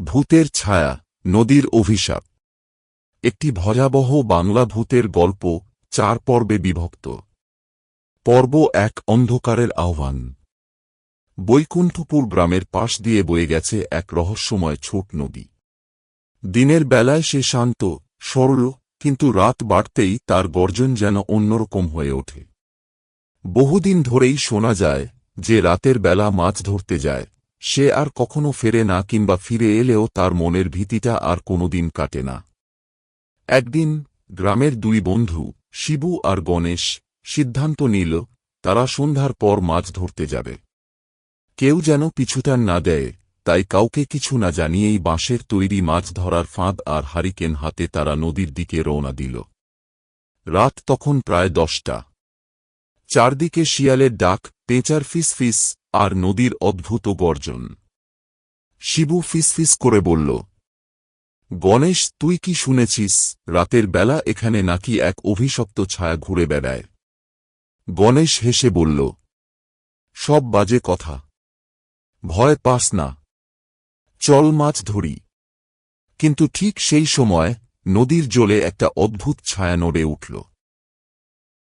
ভূতের ছায়া, নদীর অভিশাপ। একটি ভয়াবহ বাংলা ভূতের গল্প, 4 পর্বে বিভক্ত। পর্ব 1, অন্ধকারের আহ্বান। বৈকুণ্ঠপুর গ্রামের পাশ দিয়ে বয়ে গেছে এক রহস্যময় ছোট নদী। দিনের বেলায় সে শান্ত, সরল, কিন্তু রাত বাড়তেই তার গর্জন যেন অন্যরকম হয়ে ওঠে। বহুদিন ধরেই শোনা যায় যে রাতের বেলা মাছ ধরতে যায়, সে আর কখনো ফেরে না, কিংবা ফিরে এলেও তার মনের ভীতিটা আর কোনোদিন কাটে না। একদিন গ্রামের 2 বন্ধু, শিবু আর গণেশ, সিদ্ধান্ত নিল তারা সন্ধ্যার পর মাছ ধরতে যাবে। কেউ যেন পিছুটান না দেয়, তাই কাউকে কিছু না জানিয়েই বাঁশের তৈরি মাছ ধরার ফাঁদ আর হারিকেন হাতে তারা নদীর দিকে রওনা দিল। রাত তখন প্রায় 10টা। চারদিকে শিয়ালের ডাক, পেঁচার ফিসফিস আর নদীর অদ্ভুত গর্জন। শিবু ফিসফিস করে বলল, গণেশ, তুই কি শুনেছিস রাতের বেলা এখানে নাকি এক অভিশপ্ত ছায়া ঘুরে বেড়ায়? গণেশ হেসে বলল, সব বাজে কথা, ভয় পাস না, চল মাছ ধরি। কিন্তু ঠিক সেই সময় নদীর জলে একটা অদ্ভুত ছায়া নড়ে উঠল।